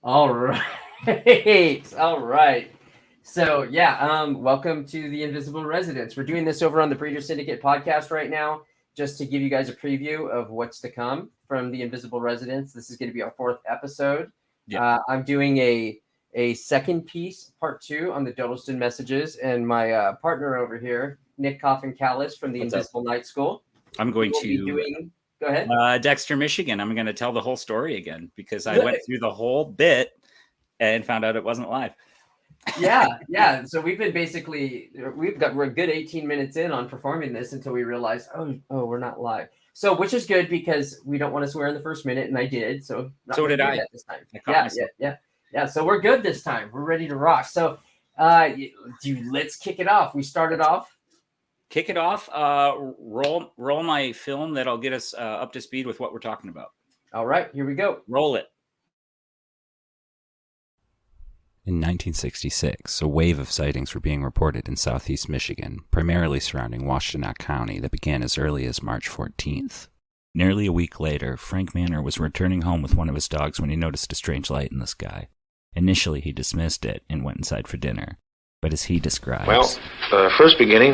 All right. All right. So, welcome to the Invisible Residence. We're doing this over on the Breeder Syndicate podcast right now, just to give you guys a preview of what's to come from the Invisible Residence. This is going to be our fourth episode. I'm doing a second piece, part two, on the Dodleston Messages, and my partner over here, Nick Coffin Callis from the What's Invisible Night School. I'm going We'll be to doing. Go ahead. Dexter, Michigan. I'm going to tell the whole story again because I went through the whole bit and found out it wasn't live. Yeah. So we're a good 18 minutes in on performing this until we realized, oh, we're not live. So which is good because we don't want to swear in the first minute, and I did. So did I this time. Yeah. So we're good this time. We're ready to rock. So let's kick it off. We started off. Kick it off. Roll my film that'll get us up to speed with what we're talking about. All right, here we go. Roll it. In 1966, a wave of sightings were being reported in southeast Michigan, primarily surrounding Washtenaw County, that began as early as March 14th. Nearly a week later, Frank Manor was returning home with one of his dogs when he noticed a strange light in the sky. Initially, he dismissed it and went inside for dinner. But as he describes... Well, first beginning,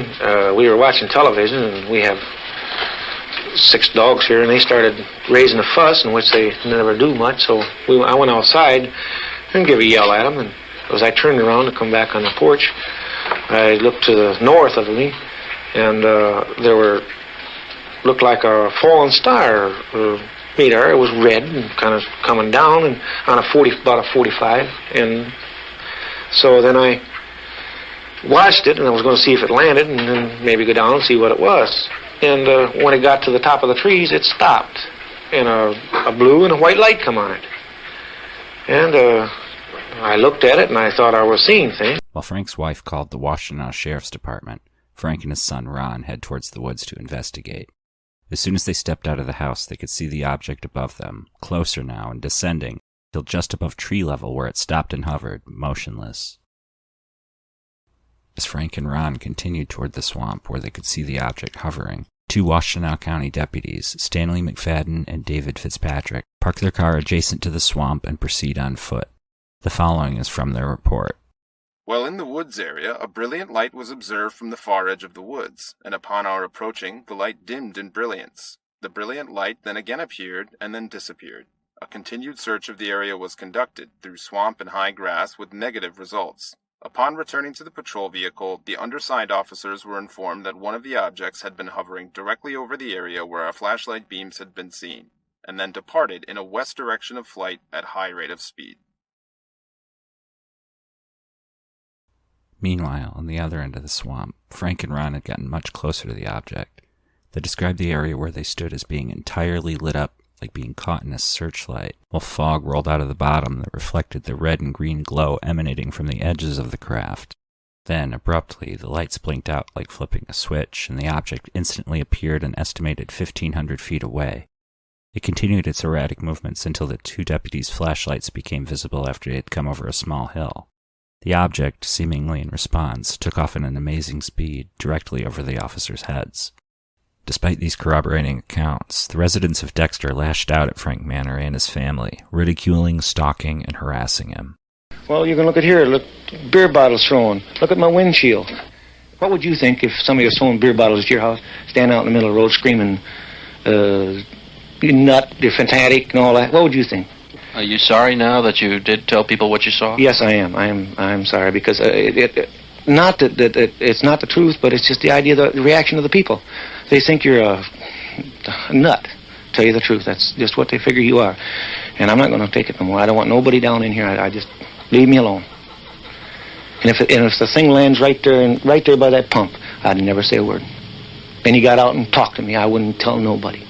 we were watching television, and we have 6 dogs here, and they started raising a fuss, in which they never do much, so I went outside and gave a yell at them, and as I turned around to come back on the porch, I looked to the north of me, and looked like a fallen star meteor. It was red and kind of coming down, and on about a 45, and so then I watched it, and I was going to see if it landed, and then maybe go down and see what it was. And when it got to the top of the trees, it stopped, and a blue and a white light come on it. And I looked at it, and I thought I was seeing things. While Frank's wife called the Washtenaw Sheriff's Department, Frank and his son Ron head towards the woods to investigate. As soon as they stepped out of the house, they could see the object above them, closer now and descending, till just above tree level where it stopped and hovered, motionless. As Frank and Ron continued toward the swamp where they could see the object hovering, 2 Washtenaw County deputies, Stanley McFadden and David Fitzpatrick, park their car adjacent to the swamp and proceed on foot. The following is from their report. Well, in the woods area, a brilliant light was observed from the far edge of the woods, and upon our approaching, the light dimmed in brilliance. The brilliant light then again appeared, and then disappeared. A continued search of the area was conducted, through swamp and high grass, with negative results. Upon returning to the patrol vehicle, the undersigned officers were informed that one of the objects had been hovering directly over the area where our flashlight beams had been seen, and then departed in a west direction of flight at high rate of speed. Meanwhile, on the other end of the swamp, Frank and Ron had gotten much closer to the object. They described the area where they stood as being entirely lit up, like being caught in a searchlight, while fog rolled out of the bottom that reflected the red and green glow emanating from the edges of the craft. Then, abruptly, the lights blinked out like flipping a switch, and the object instantly appeared an estimated 1,500 feet away. It continued its erratic movements until the 2 deputies' flashlights became visible after it had come over a small hill. The object, seemingly in response, took off at an amazing speed, directly over the officers' heads. Despite these corroborating accounts, the residents of Dexter lashed out at Frank Manor and his family, ridiculing, stalking, and harassing him. Well, you can look at here. Look, beer bottles thrown. Look at my windshield. What would you think if somebody was throwing beer bottles at your house, stand out in the middle of the road screaming, you nut, you're fanatic, and all that? What would you think? Are you sorry now that you did tell people what you saw? Yes, I am. I'm sorry because not that it's not the truth, but it's just the idea, the reaction of the people. They think you're a nut. Tell you the truth, that's just what they figure you are, and I'm not going to take it no more. I don't want nobody down in here. I just leave me alone. And if the thing lands right there by that pump, I'd never say a word. Then he got out and talked to me. I wouldn't tell nobody.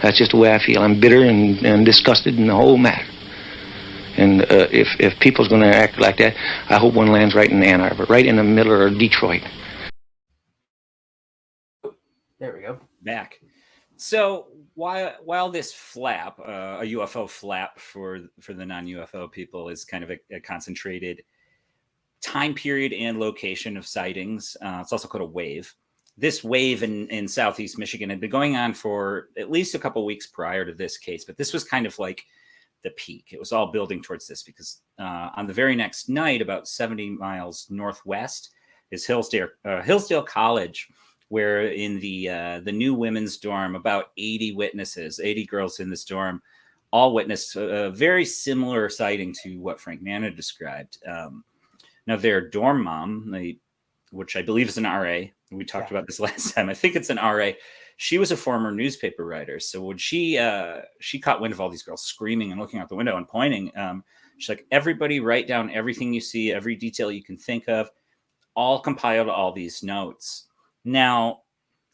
That's just the way I feel. I'm bitter and disgusted in the whole matter. And if people's going to act like that, I hope one lands right in Ann Arbor, right in the middle of Detroit. There we go. Back. So while this flap, a UFO flap for the non-UFO people, is kind of a concentrated time period and location of sightings, it's also called a wave. This wave in southeast Michigan had been going on for at least a couple weeks prior to this case, but this was kind of like the peak. It was all building towards this because on the very next night, about 70 miles northwest, is Hillsdale College, where in the new women's dorm, about 80 witnesses, 80 girls in this dorm, all witnessed a very similar sighting to what Frank Manna described. Now, their dorm mom, which I believe is an RA, we talked about this last time. I think it's an RA. She was a former newspaper writer. So when she caught wind of all these girls screaming and looking out the window and pointing, she's like, everybody write down everything you see, every detail you can think of, all compiled all these notes. Now,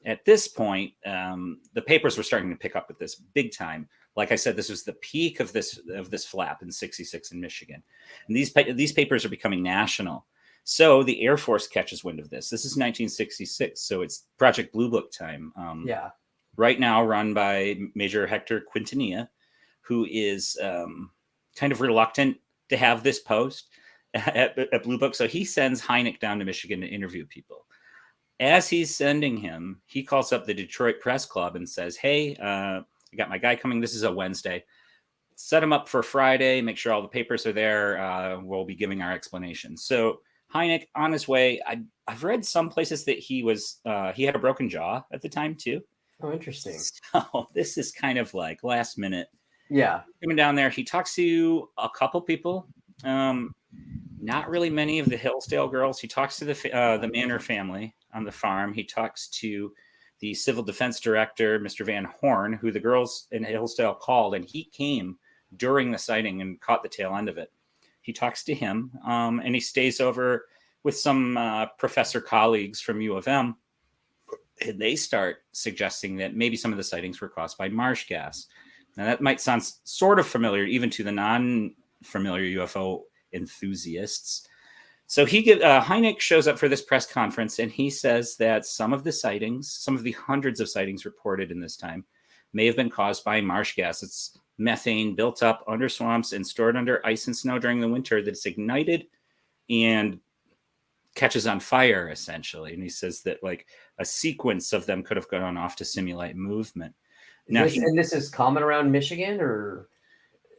at this point, the papers were starting to pick up with this big time. Like I said, this was the peak of this flap in '66 in Michigan, and these papers are becoming national. So the Air Force catches wind of this. This is 1966, so it's Project Blue Book time. Right now, run by Major Hector Quintanilla, who is kind of reluctant to have this post at Blue Book. So he sends Hynek down to Michigan to interview people. As he's sending him, he calls up the Detroit Press Club and says, hey, I got my guy coming. This is a Wednesday. Set him up for Friday. Make sure all the papers are there. We'll be giving our explanation. So Hynek on his way. I've read some places that he had a broken jaw at the time too. Oh, interesting. So this is kind of like last minute. Yeah. Coming down there, he talks to a couple people. Not really many of the Hillsdale girls. He talks to the Manor family on the farm. He talks to the civil defense director, Mr. Van Horn, who the girls in Hillsdale called, and he came during the sighting and caught the tail end of it. He talks to him, and he stays over with some professor colleagues from U of M, and they start suggesting that maybe some of the sightings were caused by marsh gas. Now, that might sound sort of familiar even to the non-familiar UFO enthusiasts. So Hynek shows up for this press conference, and he says that some of the hundreds of sightings reported in this time may have been caused by marsh gas. It's methane built up under swamps and stored under ice and snow during the winter that's ignited and catches on fire, essentially. And he says that like a sequence of them could have gone off to simulate movement. Now, this is common around Michigan, or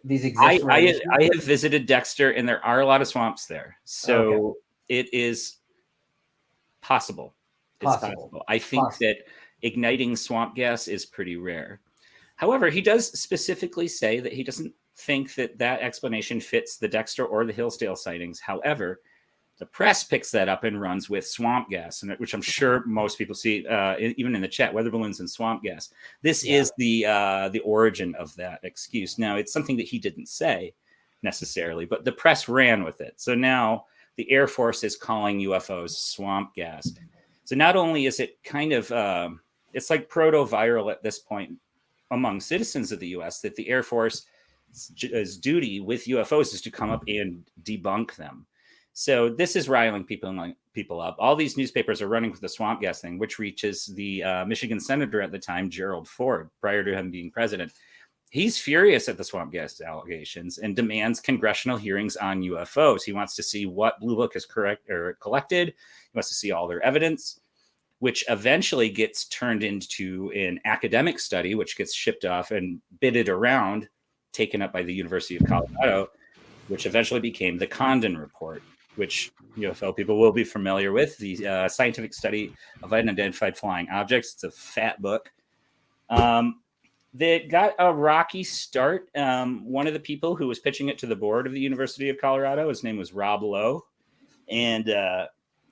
these exist? I have visited Dexter, and there are a lot of swamps there, so it is possible. It's possible. I think that igniting swamp gas is pretty rare. However, he does specifically say that he doesn't think that explanation fits the Dexter or the Hillsdale sightings. However, the press picks that up and runs with swamp gas, which I'm sure most people see, even in the chat, weather balloons and swamp gas. This is the origin of that excuse. Now, it's something that he didn't say necessarily, but the press ran with it. So now the Air Force is calling UFOs swamp gas. So not only is it kind of, it's like proto-viral at this point among citizens of the U.S., that the Air Force's duty with UFOs is to come up and debunk them. So this is riling people up. All these newspapers are running with the swamp gas thing, which reaches the Michigan senator at the time, Gerald Ford, prior to him being president. He's furious at the swamp gas allegations and demands congressional hearings on UFOs. He wants to see what Blue Book has collected. He wants to see all their evidence, which eventually gets turned into an academic study, which gets shipped off and bidded around, taken up by the University of Colorado, which eventually became the Condon Report, which UFO people will be familiar with, the scientific study of unidentified flying objects. It's a fat book. That got a rocky start. One of the people who was pitching it to the board of the University of Colorado, his name was Rob Lowe, and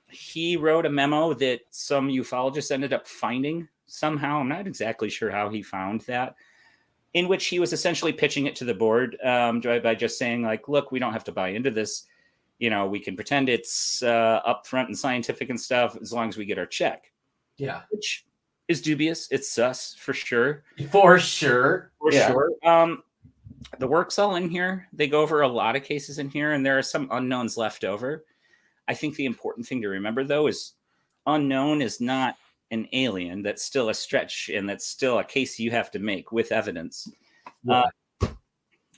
he wrote a memo that some ufologists ended up finding somehow. I'm not exactly sure how he found that, in which he was essentially pitching it to the board by just saying, like, look, we don't have to buy into this. We can pretend it's upfront and scientific and stuff as long as we get our check. Yeah. Which is dubious. It's sus for sure. For sure. The work's all in here. They go over a lot of cases in here, and there are some unknowns left over. I think the important thing to remember, though, is unknown is not an alien. That's still a stretch, and that's still a case you have to make with evidence. Yeah.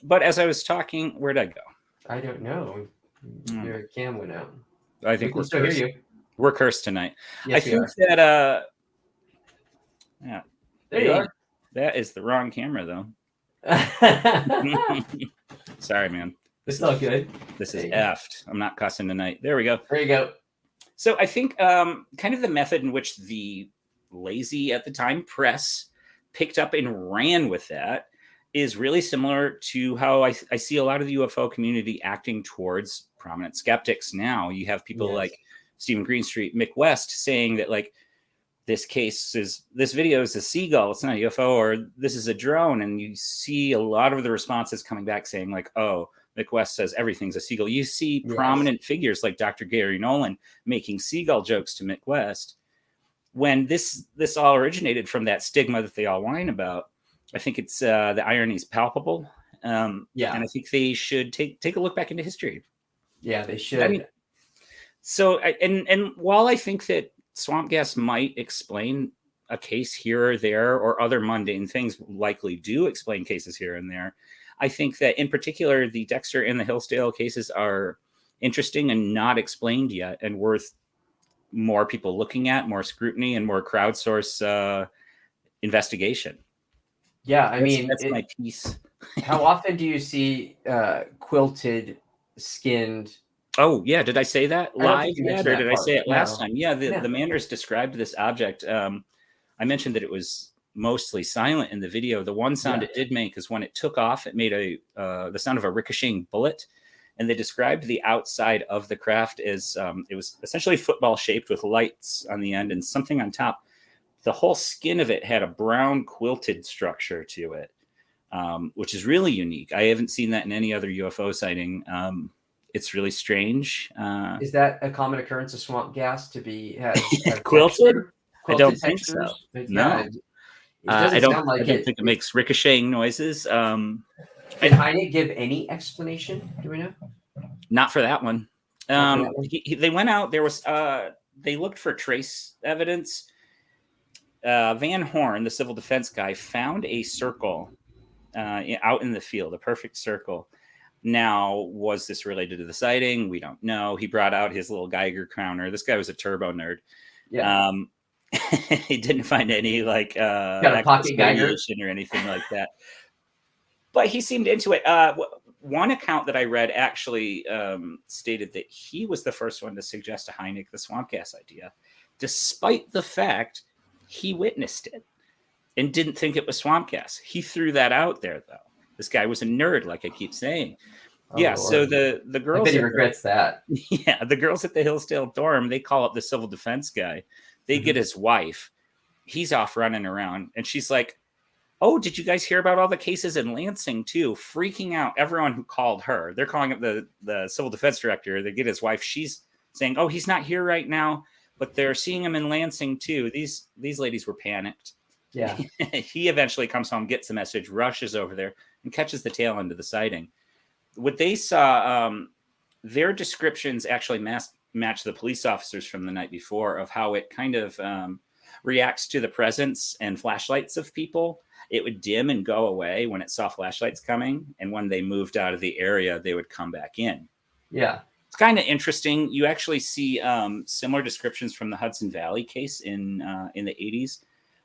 But as I was talking, where'd I go? I don't know. Your cam went out. I think we're still hear you. We're cursed tonight. Yes, I think that there you are. That is the wrong camera, though. Sorry, man. It's all good. This is effed. I'm not cussing tonight. There we go. There you go. So I think kind of the method in which the lazy at the time press picked up and ran with that is really similar to how I see a lot of the UFO community acting towards prominent skeptics now. You have people like Stephen Greenstreet, Mick West saying that like this video is a seagull, it's not a UFO, or this is a drone. And you see a lot of the responses coming back saying like, oh, Mick West says everything's a seagull. You see prominent figures like Dr. Gary Nolan making seagull jokes to Mick West. When this all originated from that stigma that they all whine about, I think it's the irony is palpable. And I think they should take a look back into history. Yeah, they should. I mean, so, and while I think that swamp gas might explain a case here or there, or other mundane things likely do explain cases here and there, I think that in particular, the Dexter and the Hillsdale cases are interesting and not explained yet, and worth more people looking at, more scrutiny, and more crowdsource investigation. Yeah, I mean, that's my piece. How often do you see quilted, skinned? Oh, yeah. Did I say that live yet, or did I say it last time? Yeah, the Manders described this object. I mentioned that it was mostly silent in the video. The one sound it did make is when it took off, it made the sound of a ricocheting bullet. And they described the outside of the craft as it was essentially football shaped with lights on the end and something on top. The whole skin of it had a brown quilted structure to it, which is really unique. I haven't seen that in any other UFO sighting. It's really strange. Is that a common occurrence of swamp gas to be quilted? I don't think textures? so. No. I don't think it makes ricocheting noises. Did Hynek give any explanation? Do we know? Not for that one. They went out. There was they looked for trace evidence. Van Horn, the civil defense guy, found a circle out in the field, a perfect circle. Now, was this related to the sighting? We don't know. He brought out his little Geiger counter. This guy was a turbo nerd. Yeah. He didn't find any like got a pocket Geiger or anything like that. But he seemed into it. One account that I read actually stated that he was the first one to suggest to Hynek the swamp gas idea, despite the fact he witnessed it and didn't think it was swamp gas. He threw that out there, though. This guy was a nerd, like I keep saying. Oh, Lord. So the girls... I bet he regrets that. Yeah, the girls at the Hillsdale dorm, they call up the civil defense guy. They get his wife. He's off running around. And she's like, oh, did you guys hear about all the cases in Lansing, too? Freaking out everyone who called her. They're calling up the civil defense director. They get his wife. She's saying, oh, he's not here right now, but they're seeing him in Lansing, too. These ladies were panicked. Yeah. He eventually comes home, gets the message, rushes over there, and catches the tail end of the sighting. What they saw, their descriptions actually match the police officers from the night before of how it kind of reacts to the presence and flashlights of people. It would dim and go away when it saw flashlights coming. And when they moved out of the area, they would come back in. Yeah. It's kind of interesting. You actually see similar descriptions from the Hudson Valley case in the 80s.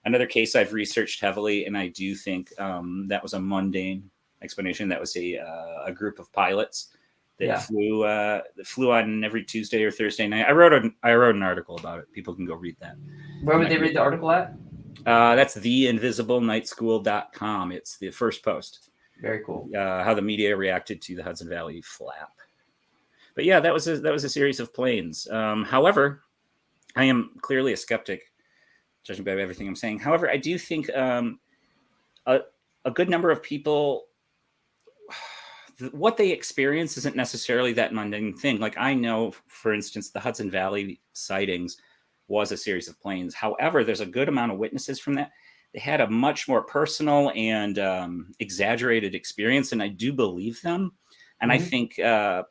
Another case I've researched heavily, and I do think that was a mundane explanation. That was a group of pilots that flew on every Tuesday or Thursday night. I wrote an article about it. People can go read that. Where would they read the article at? That's theinvisiblenightschool.com. It's the first post. Very cool. How the media reacted to the Hudson Valley flap. But yeah, that was a series of planes. However, I am clearly a skeptic, judging by everything I'm saying. However, I do think a good number of people, what they experience isn't necessarily that mundane thing. Like I know, for instance, the Hudson Valley sightings was a series of planes. However, there's a good amount of witnesses from that. They had a much more personal and exaggerated experience, and I do believe them. And I think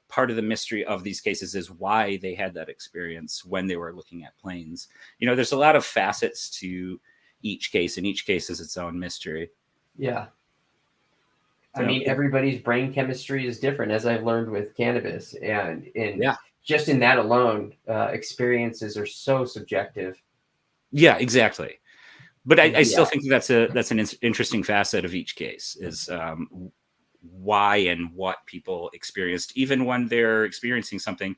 part of the mystery of these cases is why they had that experience when they were looking at planes. You know, there's a lot of facets to each case, and each case is its own mystery. Yeah. I mean, everybody's brain chemistry is different, as I've learned with cannabis. And just in that alone, experiences are so subjective. Yeah, exactly. But I still think that's an interesting facet of each case is why and what people experienced, even when they're experiencing something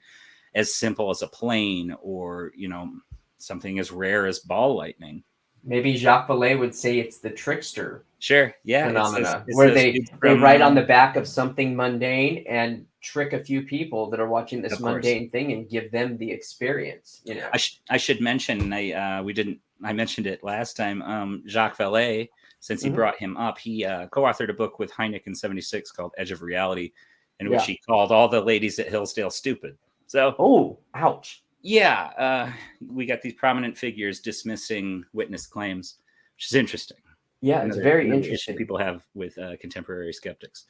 as simple as a plane or, something as rare as ball lightning. Maybe Jacques Vallée would say it's the trickster Sure. Yeah. phenomena, where they write on the back of something mundane and trick a few people that are watching this mundane thing and give them the experience. I should mention, I mentioned it last time. Jacques Vallée, since he brought him up, he co-authored a book with Hynek in '76 called Edge of Reality, in which he called all the ladies at Hillsdale stupid. So, ouch. Yeah, we got these prominent figures dismissing witness claims, which is interesting. Yeah, it's very interesting. People have with contemporary skeptics.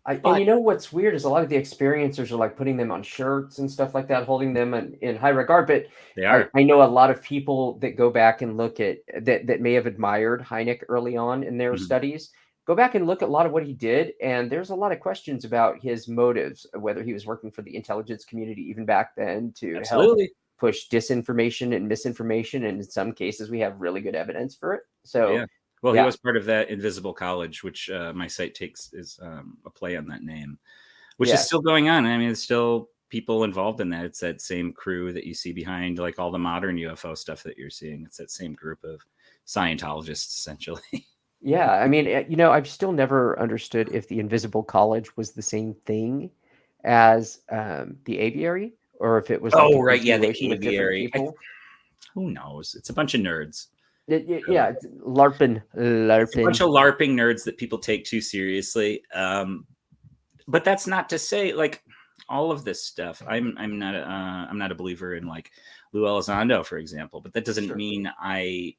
And you know what's weird is a lot of the experiencers are like putting them on shirts and stuff like that, holding them in high regard. But they are. I know a lot of people that go back and look at that may have admired Hynek early on in their studies. Go back and look at a lot of what he did, and there's a lot of questions about his motives, whether he was working for the intelligence community even back then to help push disinformation and misinformation. And in some cases, we have really good evidence for it. So, yeah. Well, he was part of that Invisible College, which my site is a play on that name, which is still going on. I mean, there's still people involved in that. It's that same crew that you see behind like all the modern UFO stuff that you're seeing. It's that same group of Scientologists, essentially. Yeah, I mean, I've still never understood if the Invisible College was the same thing as the Aviary, or if it was. The Aviary. Who knows? It's a bunch of nerds. It's LARPing. It's a bunch of LARPing nerds that people take too seriously. But that's not to say like all of this stuff. I'm not a believer in like Lou Elizondo, for example. But that doesn't mean I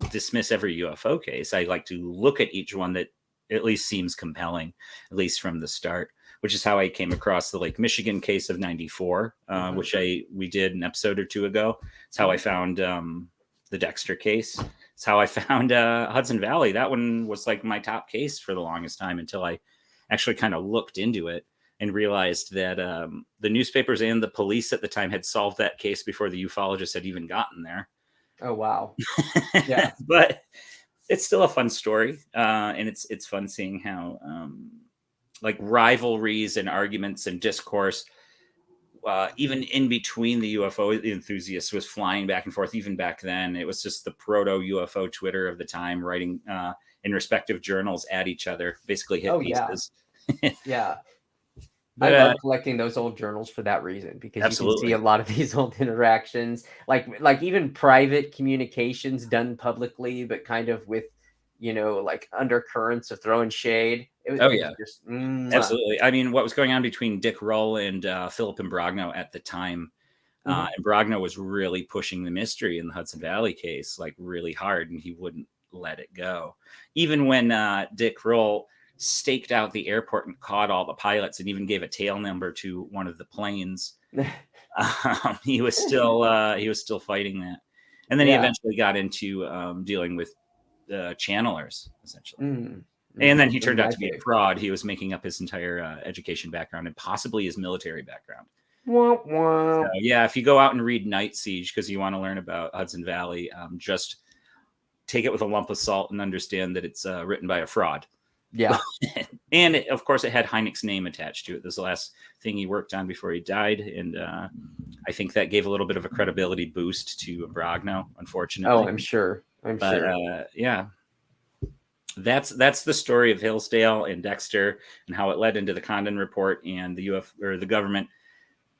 dismiss every UFO case. I like to look at each one that at least seems compelling, at least from the start, which is how I came across the Lake Michigan case of '94, which we did an episode or two ago. It's how I found the Dexter case. It's how I found Hudson Valley. That one was like my top case for the longest time until I actually kind of looked into it and realized that the newspapers and the police at the time had solved that case before the ufologists had even gotten there. Oh, wow. Yeah. But it's still a fun story. And it's fun seeing how like rivalries and arguments and discourse, even in between the UFO enthusiasts, was flying back and forth. Even back then, it was just the proto UFO Twitter of the time, writing in respective journals at each other, basically hit pieces. Yeah. But, I love collecting those old journals for that reason, because you can see a lot of these old interactions, like even private communications done publicly, but kind of with, like undercurrents of throwing shade. Absolutely. I mean, what was going on between Dick Rull and Philip Imbrogno at the time? Imbrogno was really pushing the mystery in the Hudson Valley case, like really hard, and he wouldn't let it go. Even when Dick Rull staked out the airport and caught all the pilots and even gave a tail number to one of the planes, he was still fighting that. And then he eventually got into dealing with channelers, essentially. And then he turned out to be a fraud. He was making up his entire education background and possibly his military background. So, yeah, if you go out and read Night Siege because you want to learn about Hudson Valley, just take it with a lump of salt and understand that it's written by a fraud. Yeah. And of course, it had Hynek's name attached to it. This is the last thing he worked on before he died. And I think that gave a little bit of a credibility boost to Imbrogno, unfortunately. Oh, I'm sure. Yeah. That's the story of Hillsdale and Dexter and how it led into the Condon report and the government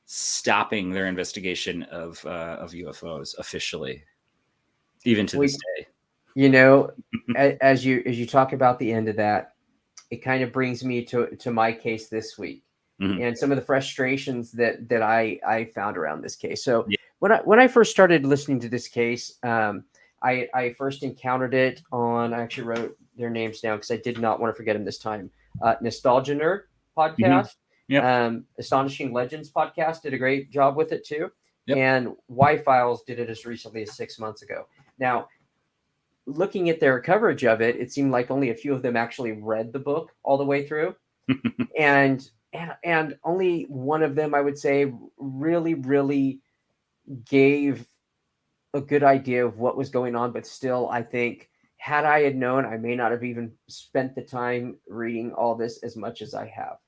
stopping their investigation of UFOs officially, even to this day. As you talk about the end of that, it kind of brings me to my case this week and some of the frustrations that I found around this case. So when I first started listening to this case, I first encountered it on, I actually wrote their names down because I did not want to forget them this time. Nostalgia Nerd podcast, Astonishing Legends podcast did a great job with it too. And Y-Files did it as recently as 6 months ago. Now, looking at their coverage of it, it seemed like only a few of them actually read the book all the way through. and only one of them, I would say, really, really gave a good idea of what was going on, but still, I think, had I had known, I may not have even spent the time reading all this as much as I have.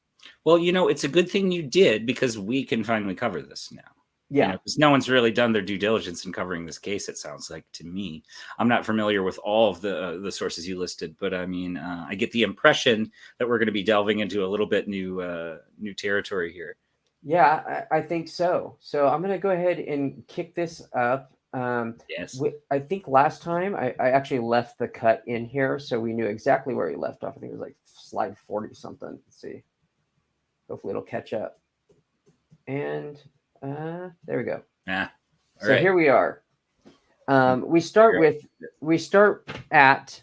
Well, it's a good thing you did, because we can finally cover this now. Yeah. Because no one's really done their due diligence in covering this case, it sounds like to me. I'm not familiar with all of the sources you listed, but I mean, I get the impression that we're going to be delving into a little bit new territory here. Yeah, I think so. So I'm going to go ahead and kick this up. Yes. I think last time I actually left the cut in here, so we knew exactly where he left off. I think it was like slide 40 something. Let's see. Hopefully it'll catch up. And there we go. Yeah. So here we are. We start at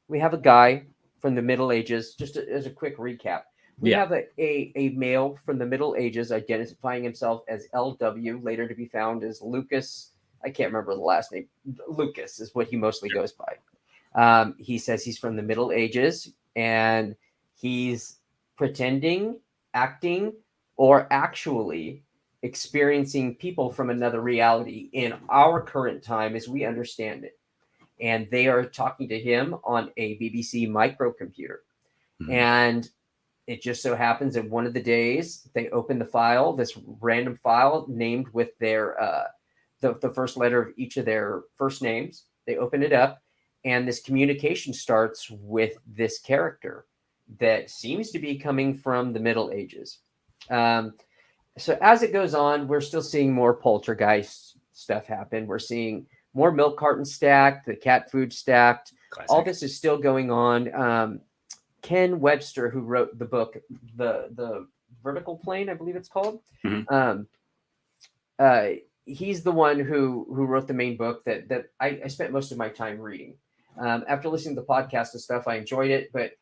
we have a guy from the Middle Ages. Just as a quick recap, we have a male from the Middle Ages identifying himself as LW, later to be found as Lucas. I can't remember the last name. Lucas is what he mostly goes by. He says he's from the Middle Ages, and he's pretending, acting, or actually experiencing people from another reality in our current time as we understand it. And they are talking to him on a BBC microcomputer. Mm-hmm. And it just so happens that one of the days they open the file, this random file named with their the first letter of each of their first names. They open it up, and this communication starts with this character that seems to be coming from the Middle Ages. So as it goes on, we're still seeing more poltergeist stuff happen. We're seeing more milk cartons stacked, the cat food stacked. Classic. All this is still going on. Ken Webster, who wrote the book, the Vertical Plane, I believe it's called. Mm-hmm. He's the one who wrote the main book that I spent most of my time reading. After listening to the podcast and stuff, I enjoyed it, but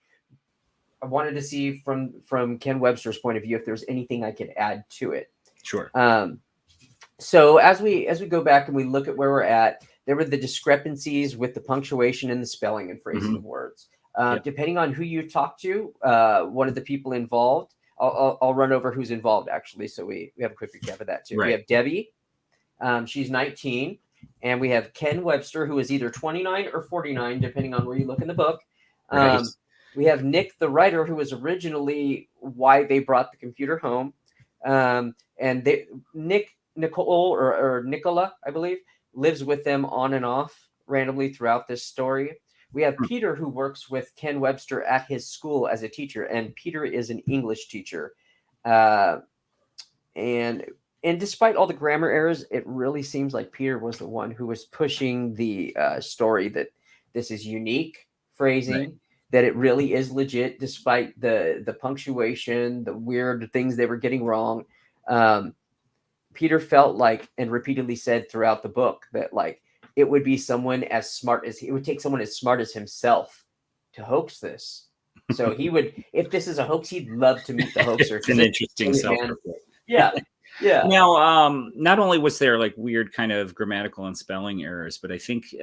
I wanted to see from Ken Webster's point of view if there's anything I could add to it. Sure. So as we go back and we look at where we're at, there were the discrepancies with the punctuation and the spelling and phrasing mm-hmm. of words. Depending on who you talk to, one of the people involved, I'll run over who's involved actually. So we have a quick recap of that too. Right. We have Debbie. She's 19. And we have Ken Webster, who is either 29 or 49, depending on where you look in the book. Right. We have Nick, the writer, who was originally why they brought the computer home. And Nicole or Nicola, I believe, lives with them on and off randomly throughout this story. We have Peter, who works with Ken Webster at his school as a teacher, and Peter is an English teacher. And despite all the grammar errors, it really seems like Peter was the one who was pushing the story that this is unique phrasing, right. That it really is legit, despite the punctuation, the weird things they were getting wrong. Peter felt like, and repeatedly said throughout the book, that like it would be someone as smart as it would take someone as smart as himself to hoax this. So he would, if this is a hoax, he'd love to meet the hoaxer. It's an interesting self. Yeah. Yeah. Now, not only was there like weird kind of grammatical and spelling errors, but I think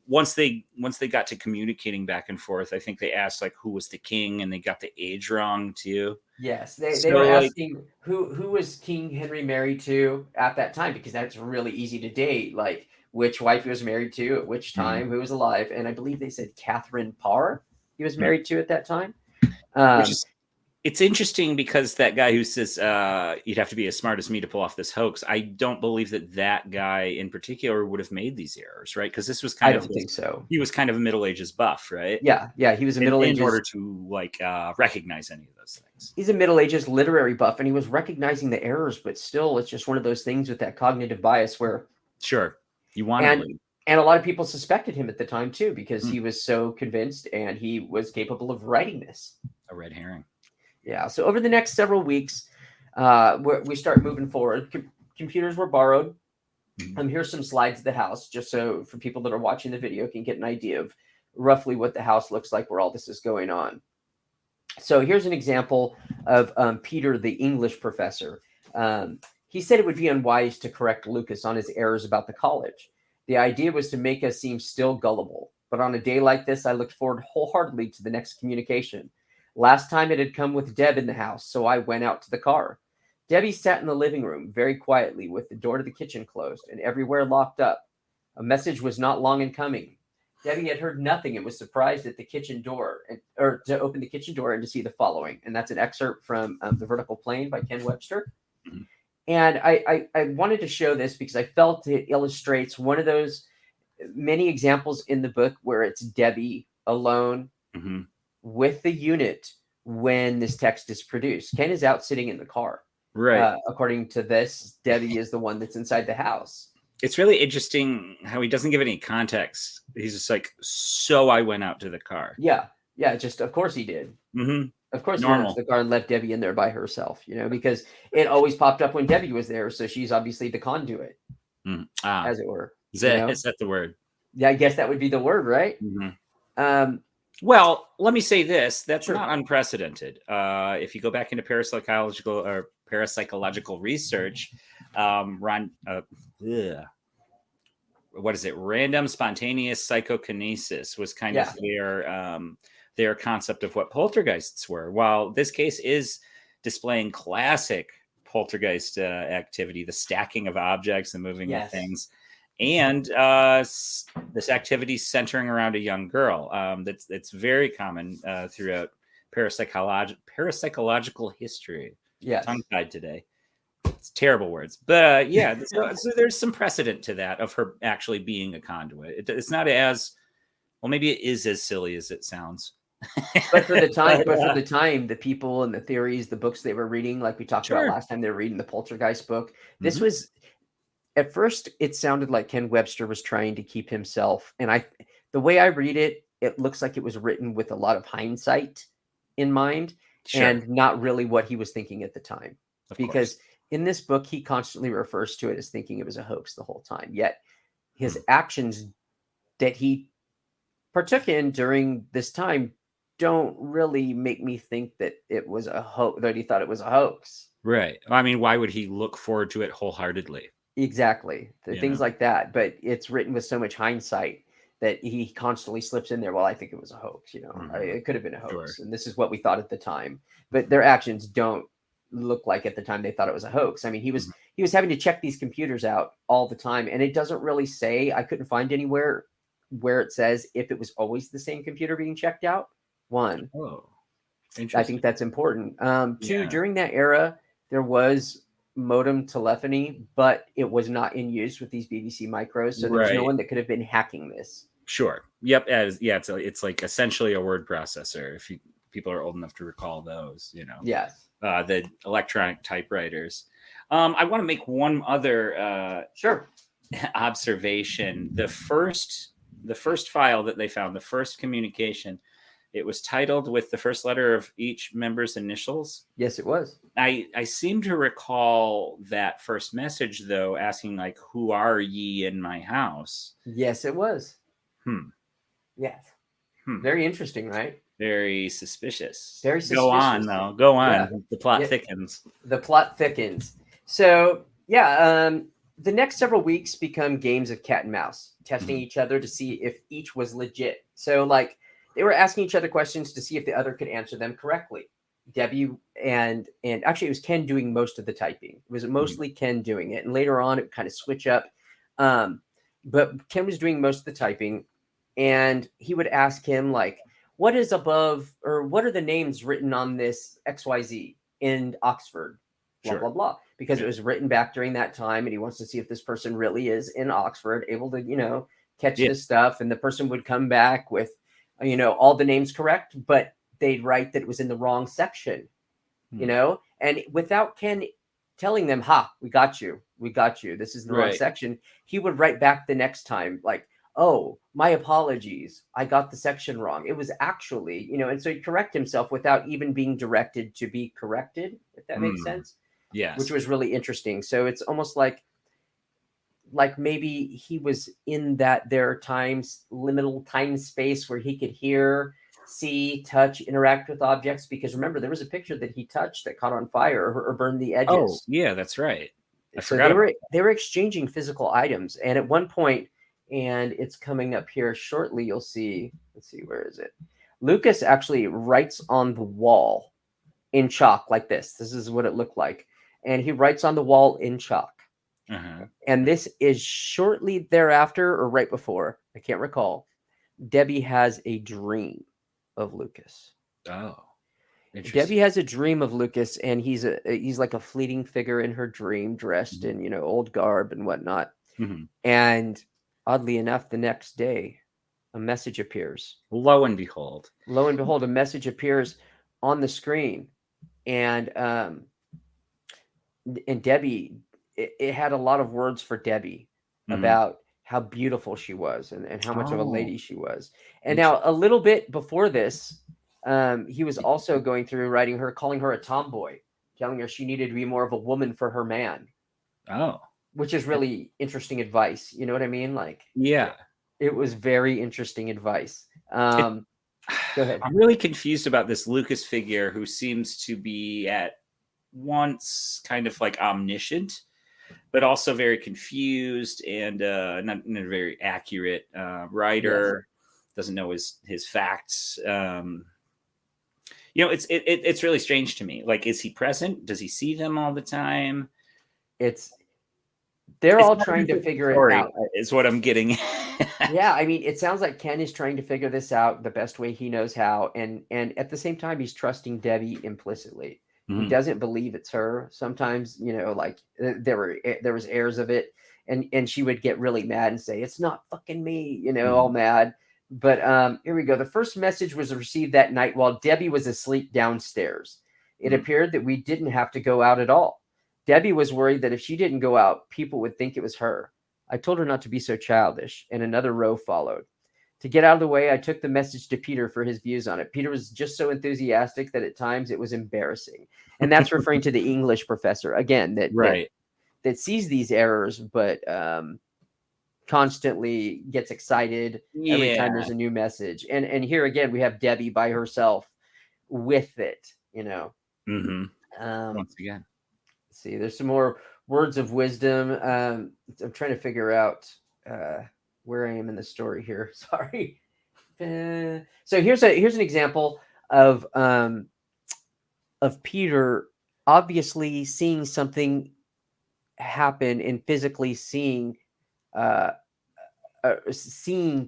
once they got to communicating back and forth, I think they asked like who was the king, and they got the age wrong too. Yes, they were asking who was King Henry married to at that time, because that's really easy to date, like which wife he was married to at which time, mm-hmm. who was alive, and I believe they said Catherine Parr he was married to at that time. It's interesting because that guy who says you'd have to be as smart as me to pull off this hoax, I don't believe that guy in particular would have made these errors, right? Because this was kind of, I don't think so. He was kind of a Middle Ages buff, right? Yeah, he was a Middle Ages. In order to like recognize any of those things. He's a Middle Ages literary buff, and he was recognizing the errors, but still, it's just one of those things with that cognitive bias where. Sure, you want to. And a lot of people suspected him at the time too, because he was so convinced, and he was capable of writing this. A red herring. Yeah. So over the next several weeks, we start moving forward. Computers were borrowed. Here's some slides of the house, just so for people that are watching the video can get an idea of roughly what the house looks like where all this is going on. So here's an example of Peter, the English professor. He said it would be unwise to correct Lucas on his errors about the college. The idea was to make us seem still gullible. But on a day like this, I looked forward wholeheartedly to the next communication. Last time it had come with Deb in the house, so I went out to the car. Debbie sat in the living room very quietly with the door to the kitchen closed and everywhere locked up. A message was not long in coming. Debbie had heard nothing and was surprised at the kitchen door, or to open the kitchen door and to see the following. And that's an excerpt from The Vertical Plane by Ken Webster. Mhm. And I wanted to show this because I felt it illustrates one of those many examples in the book where it's Debbie alone Mhm. with the unit when this text is produced. Ken is out sitting in the car. Right. According to this, Debbie is the one that's inside the house. It's really interesting how he doesn't give any context. He's just like, so I went out to the car. Yeah. Just of course he did. Mm-hmm. Of course, he went Normal. to the car and left Debbie in there by herself. Because it always popped up when Debbie was there, so she's obviously the conduit, as it were. Is that the word? Yeah, I guess that would be the word, right? Mm-hmm. Well, let me say this: that's Sure. not unprecedented. If you go back into parapsychological research, what is it? Random spontaneous psychokinesis was kind of their concept of what poltergeists were. While this case is displaying classic poltergeist activity, the stacking of objects, the moving of things, and this activity centering around a young girl. That's very common throughout parapsychological history. Yes. Tongue-tied today. It's terrible words, but so there's some precedent to that of her actually being a conduit. It's not as well, maybe it is as silly as it sounds. But for the time, the people and the theories, the books they were reading, like we talked about last time, they were reading the Poltergeist book. This was, at first, it sounded like Ken Webster was trying to keep himself, and the way I read it, it looks like it was written with a lot of hindsight in mind, and not really what he was thinking at the time. Because in this book, he constantly refers to it as thinking it was a hoax the whole time. Yet his actions that he partook in during this time don't really make me think that it was a hoax, that he thought it was a hoax. Right. I mean, why would he look forward to it wholeheartedly? Exactly. Things like that. But it's written with so much hindsight that he constantly slips in there. Well, I think it was a hoax. It could have been a hoax. And this is what we thought at the time. But their actions don't look like at the time they thought it was a hoax. I mean, he was having to check these computers out all the time. And it doesn't really say, I couldn't find anywhere where it says if it was always the same computer being checked out. One. Oh, I think that's important. Two, during that era, there was modem telephony, but it was not in use with these BBC micros. So there's no one that could have been hacking this. Sure. Yep. It's like essentially a word processor. If people are old enough to recall those, Yes. The electronic typewriters. I want to make one other observation. The first file that they found, the first communication, it was titled with the first letter of each member's initials. Yes, it was. I seem to recall that first message, though, asking, like, who are ye in my house? Yes, it was. Yes. Very interesting, right? Very suspicious. Very suspicious. Go on, though. Go on. Yeah. The plot thickens. The plot thickens. So, the next several weeks become games of cat and mouse, testing each other to see if each was legit. So, like, they were asking each other questions to see if the other could answer them correctly. Debbie and actually it was Ken doing most of the typing. It was mostly Ken doing it. And later on, it would kind of switch up. But Ken was doing most of the typing. And he would ask him, like, what is above, or what are the names written on this XYZ in Oxford? Blah, blah, blah. Because it was written back during that time. And he wants to see if this person really is in Oxford, able to, catch this stuff. And the person would come back with, all the names correct, but they'd write that it was in the wrong section, and without Ken telling them, we got you. This is the wrong section. He would write back the next time, like, oh, my apologies. I got the section wrong. It was actually, and so he'd correct himself without even being directed to be corrected, if that makes sense. Yes. Which was really interesting. So it's almost like maybe he was in their times, liminal time space where he could hear, see, touch, interact with objects. Because remember, there was a picture that he touched that caught on fire or burned the edges. Oh, yeah, that's right. So they were exchanging physical items. And at one point, and it's coming up here shortly, you'll see, let's see, where is it? Lucas actually writes on the wall in chalk like this. This is what it looked like. And he writes on the wall in chalk. And this is shortly thereafter or right before, I can't recall, Debbie has a dream of Lucas. Oh, interesting. Debbie has a dream of Lucas, and he's like a fleeting figure in her dream, dressed in, old garb and whatnot. Mhm. And oddly enough, the next day, a message appears. Lo and behold, A message appears on the screen, and Debbie, it had a lot of words for Debbie about how beautiful she was and how much of a lady she was. And now a little bit before this, he was also going through writing her, calling her a tomboy, telling her she needed to be more of a woman for her man. Oh, which is really interesting advice. You know what I mean? Like, yeah. It was very interesting advice. Go ahead. I'm really confused about this Lucas figure who seems to be at once kind of like omniscient, but also very confused and not a very accurate writer. Yes. Doesn't know his facts. It's really strange to me. Like, is he present? Does he see them all the time? They're all trying to figure it out. Is what I'm getting. Yeah, I mean, it sounds like Ken is trying to figure this out the best way he knows how, and at the same time, he's trusting Debbie implicitly. Mm-hmm. He doesn't believe it's her. Sometimes, like there was airs of it, and she would get really mad and say, "It's not fucking me," all mad. But here we go. The first message was received that night while Debbie was asleep downstairs. It appeared that we didn't have to go out at all. Debbie was worried that if she didn't go out, people would think it was her. I told her not to be so childish, and another row followed. To get out of the way, I took the message to Peter for his views on it. Peter was just so enthusiastic that at times it was embarrassing. And that's referring to the English professor, again, that sees these errors, but constantly gets excited every time there's a new message. And here again, we have Debbie by herself with it, Mm-hmm. Once again. See, there's some more words of wisdom. I'm trying to figure out where I am in the story here. Sorry. So here's an example of Peter obviously seeing something happen and physically seeing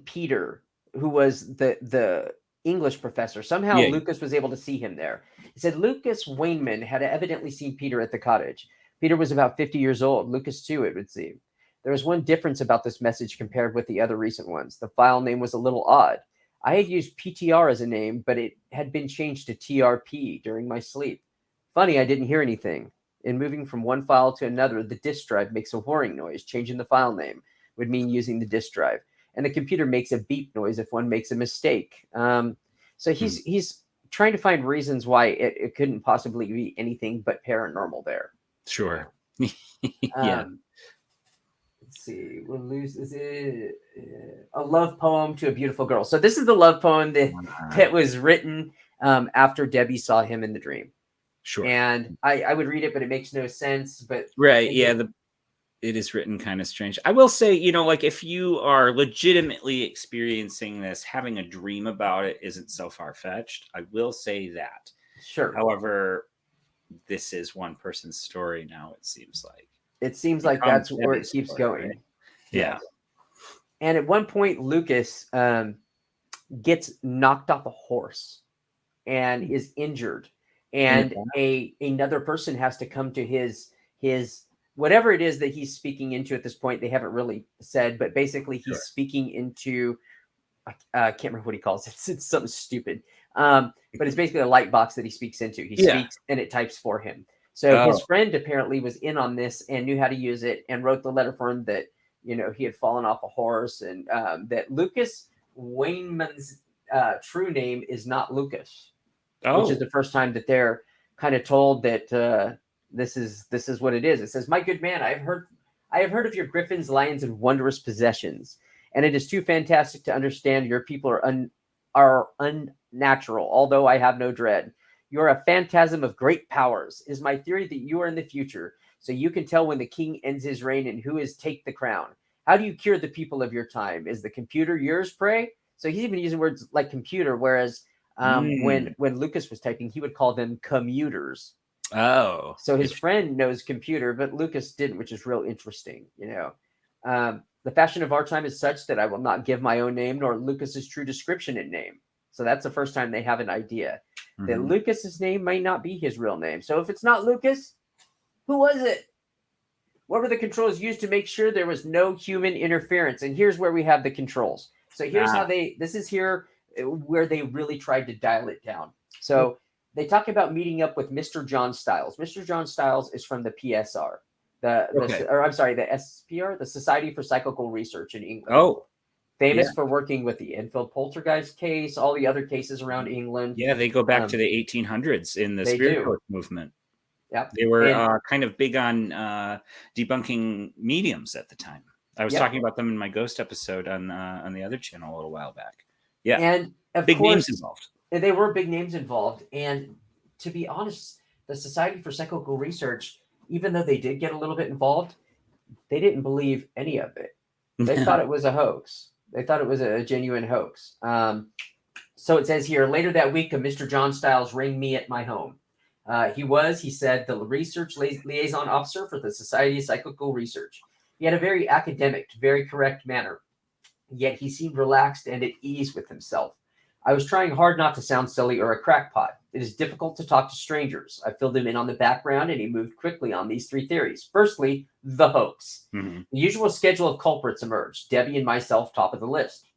Peter, who was the English professor. Somehow Lucas was able to see him there. He said Lucas Wayneman had evidently seen Peter at the cottage. Peter was about 50 years old. Lucas too, it would seem. There was one difference about this message compared with the other recent ones. The file name was a little odd. I had used PTR as a name, but it had been changed to TRP during my sleep. Funny, I didn't hear anything. In moving from one file to another, the disk drive makes a whirring noise. Changing the file name would mean using the disk drive. And the computer makes a beep noise if one makes a mistake. So he's trying to find reasons why it couldn't possibly be anything but paranormal there. Sure. Let's see. We'll lose. Is it a love poem to a beautiful girl? So this is the love poem that was written after Debbie saw him in the dream. Sure. And I would read it, but it makes no sense. But right. Yeah. It is written kind of strange. I will say, like if you are legitimately experiencing this, having a dream about it isn't so far-fetched. I will say that. Sure. However, this is one person's story now, it seems like. It seems like that's where it keeps going. Right? Yeah. And at one point, Lucas gets knocked off a horse and is injured. And another person has to come to his whatever it is that he's speaking into at this point. They haven't really said, but basically he's speaking into, I can't remember what he calls it. It's something stupid. But it's basically a light box that he speaks into. He speaks and it types for him. So his friend apparently was in on this and knew how to use it and wrote the letter for him that, he had fallen off a horse and that Lucas Wayneman's true name is not Lucas, which is the first time that they're kind of told that this is what it is. It says, "My good man, I have heard of your griffins, lions, and wondrous possessions, and it is too fantastic to understand. Your people are unnatural, although I have no dread. You are a phantasm of great powers. It is my theory that you are in the future, so you can tell when the king ends his reign and who is take the crown. How do you cure the people of your time? Is the computer yours, pray?" So he's even using words like computer, whereas when Lucas was typing, he would call them commuters. Oh. So his friend knows computer, but Lucas didn't, which is real interesting, The fashion of our time is such that I will not give my own name nor Lucas's true description and name. So that's the first time they have an idea that Lucas's name might not be his real name. So if it's not Lucas, who was it? What were the controls used to make sure there was no human interference? And here's where we have the controls. So here's how this is here where they really tried to dial it down. So they talk about meeting up with Mr. John Stiles. Mr. John Stiles is from the PSR, the SPR, the Society for Psychical Research in England. Oh, famous for working with the Enfield poltergeist case, all the other cases around England. Yeah, they go back to the 1800s in the spiritualist movement. Yep. They were kind of big on debunking mediums at the time. I was talking about them in my ghost episode on the other channel a little while back. Yeah, and of big course, names involved. They were big names involved. And to be honest, the Society for Psychical Research, even though they did get a little bit involved, they didn't believe any of it. They thought it was a hoax. They thought it was a genuine hoax. So it says here, later that week, a Mr. John Stiles rang me at my home. He said, the research liaison officer for the Society of Psychical Research. He had a very academic, very correct manner, yet he seemed relaxed and at ease with himself. I was trying hard not to sound silly or a crackpot. It is difficult to talk to strangers. I filled him in on the background, and he moved quickly on these three theories. Firstly, the hoax. The usual schedule of culprits emerged, Debbie and myself top of the list.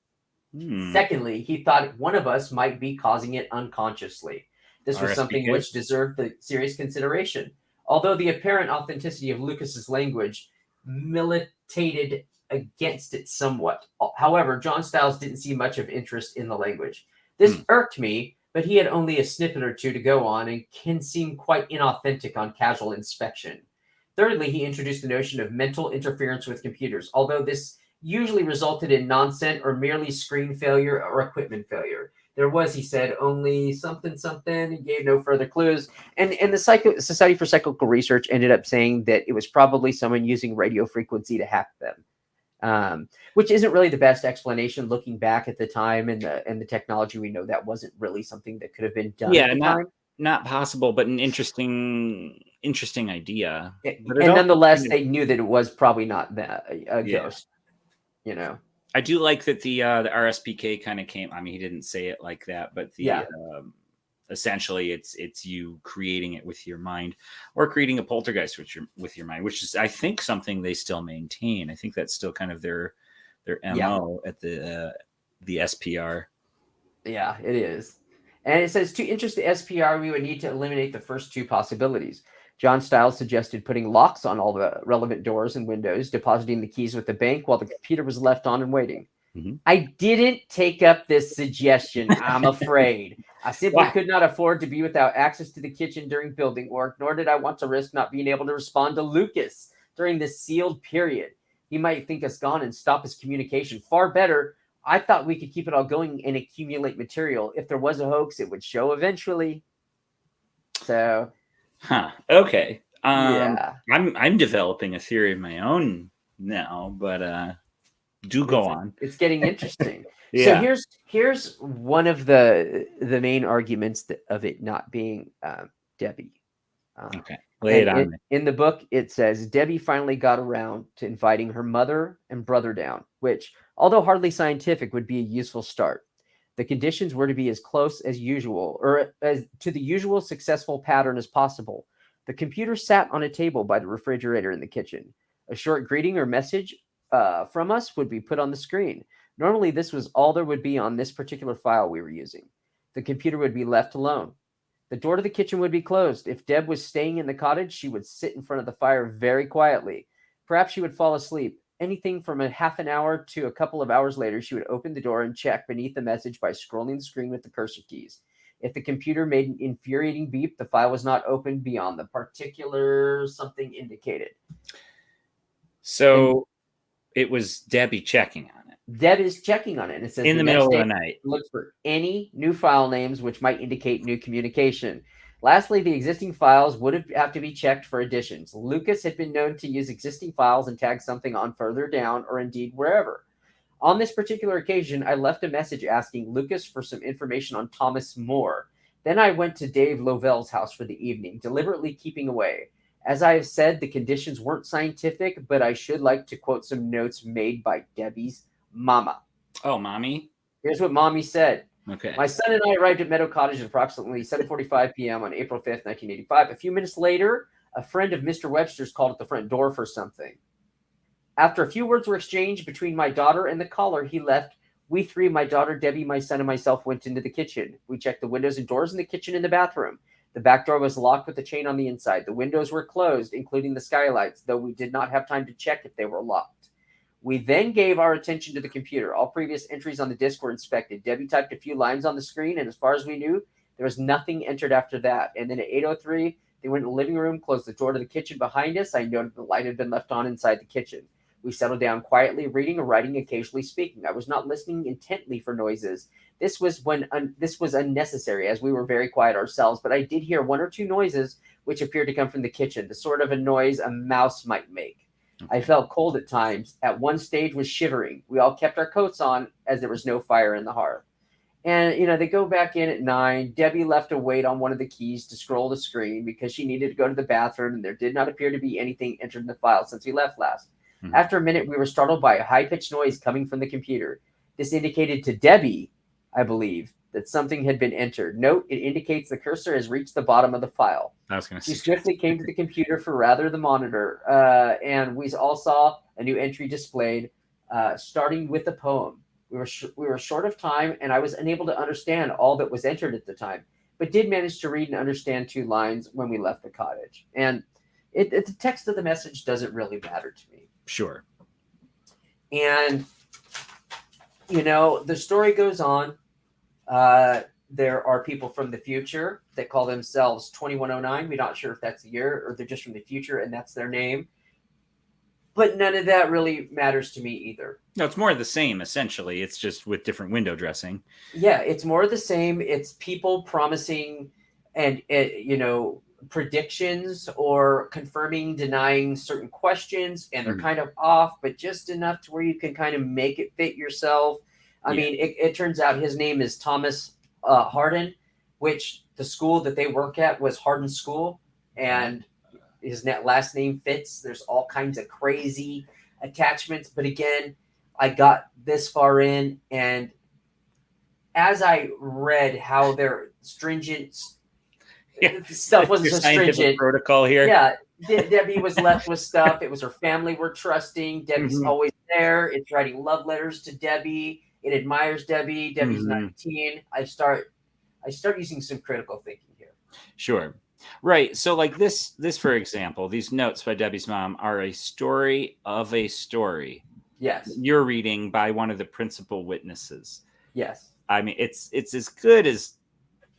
Secondly, he thought one of us might be causing it unconsciously. This was something which deserved the serious consideration. Although the apparent authenticity of Lucas's language militated against it somewhat. However, John Stiles didn't see much of interest in the language. This irked me, but he had only a snippet or two to go on and can seem quite inauthentic on casual inspection. Thirdly, he introduced the notion of mental interference with computers, although this usually resulted in nonsense or merely screen failure or equipment failure. There was, he said, only something. He gave no further clues. And the Society for Psychical Research ended up saying that it was probably someone using radio frequency to hack them, which isn't really the best explanation looking back at the time and the technology. We know that wasn't really something that could have been done at the time. Not possible, but an interesting idea. And nonetheless, they knew that it was probably not a ghost, you know. I do like that the RSPK kind of came. I mean, he didn't say it like that, but essentially, it's you creating it with your mind, or creating a poltergeist with your mind, which is, I think, something they still maintain. I think that's still kind of their MO at the SPR. Yeah, it is. And it says, to interest the SPR, we would need to eliminate the first two possibilities. John Stiles suggested putting locks on all the relevant doors and windows, depositing the keys with the bank while the computer was left on and waiting. I didn't take up this suggestion, I'm afraid. I simply could not afford to be without access to the kitchen during building work, nor did I want to risk not being able to respond to Lucas during this sealed period. He might think us gone and stop his communication. Far better, I thought we could keep it all going and accumulate material. If there was a hoax, it would show eventually. So... Okay. I'm developing a theory of my own now, but do go on. It's getting interesting. So here's one of the main arguments of it not being Debbie. Okay. Lay it on me. In the book, it says Debbie finally got around to inviting her mother and brother down, which, although hardly scientific, would be a useful start. The conditions were to be as close as usual, or as to the usual successful pattern as possible. The computer sat on a table by the refrigerator in the kitchen. A short greeting or message from us would be put on the screen. Normally, this was all there would be on this particular file we were using. The computer would be left alone. The door to the kitchen would be closed. If Deb was staying in the cottage, she would sit in front of the fire very quietly. Perhaps she would fall asleep. Anything from a half an hour to a couple of hours later, she would open the door and check beneath the message by scrolling the screen with the cursor keys. If the computer made an infuriating beep, the file was not opened beyond the particular something indicated. So it was Debbie checking on it. Deb is checking on it. And it says in the middle of the night. Look for any new file names which might indicate new communication. Lastly, the existing files would have to be checked for additions. Lucas had been known to use existing files and tag something on further down or indeed wherever. On this particular occasion, I left a message asking Lucas for some information on Thomas More. Then I went to Dave Lovell's house for the evening, deliberately keeping away. As I have said, the conditions weren't scientific, but I should like to quote some notes made by Debbie's mama. Oh, mommy. Here's what mommy said. Okay. My son and I arrived at Meadow Cottage at approximately 7:45 p.m. on April 5th, 1985. A few minutes later, a friend of Mr. Webster's called at the front door for something. After a few words were exchanged between my daughter and the caller, he left. We three, my daughter, Debbie, my son, and myself, went into the kitchen. We checked the windows and doors in the kitchen and the bathroom. The back door was locked with a chain on the inside. The windows were closed, including the skylights, though we did not have time to check if they were locked. We then gave our attention to the computer. All previous entries on the disk were inspected. Debbie typed a few lines on the screen, and as far as we knew, there was nothing entered after that. And then at 8:03, they went in the living room, closed the door to the kitchen behind us. I noted the light had been left on inside the kitchen. We settled down quietly, reading or writing, occasionally speaking. I was not listening intently for noises. This was unnecessary, as we were very quiet ourselves, but I did hear one or two noises which appeared to come from the kitchen, the sort of a noise a mouse might make. I felt cold at times. At one stage was shivering. We all kept our coats on as there was no fire in the hearth. And, they go back in at 9. Debbie left a weight on one of the keys to scroll the screen because she needed to go to the bathroom, and there did not appear to be anything entered in the file since we left last. After a minute, we were startled by a high-pitched noise coming from the computer. This indicated to Debbie, I believe, that something had been entered. Note, it indicates the cursor has reached the bottom of the file. I was going to say. She swiftly came to the computer for rather the monitor, and we all saw a new entry displayed, starting with a poem. We were short of time, and I was unable to understand all that was entered at the time, but did manage to read and understand 2 lines when we left the cottage. And the text of the message doesn't really matter to me. Sure. And, the story goes on. There are people from the future that call themselves 2109. We're not sure if that's the year or they're just from the future and that's their name. But none of that really matters to me either. No, it's more of the same, essentially. It's just with different window dressing. Yeah, it's more of the same. It's people promising and, predictions or confirming, denying certain questions, and they're kind of off, but just enough to where you can kind of make it fit yourself. I mean, it turns out his name is Thomas Harden, which the school that they work at was Harden School, and his last name fits. There's all kinds of crazy attachments, but again, I got this far in, and as I read how their stringent stuff wasn't so stringent protocol here. Yeah, Debbie was left with stuff. It was her family we're trusting. Debbie's always there. It's writing love letters to Debbie. It admires Debbie. Debbie's 19. I start using some critical thinking here. Sure. Right. So like this, for example, these notes by Debbie's mom are a story of a story. Yes. You're reading by one of the principal witnesses. Yes. I mean, it's as good as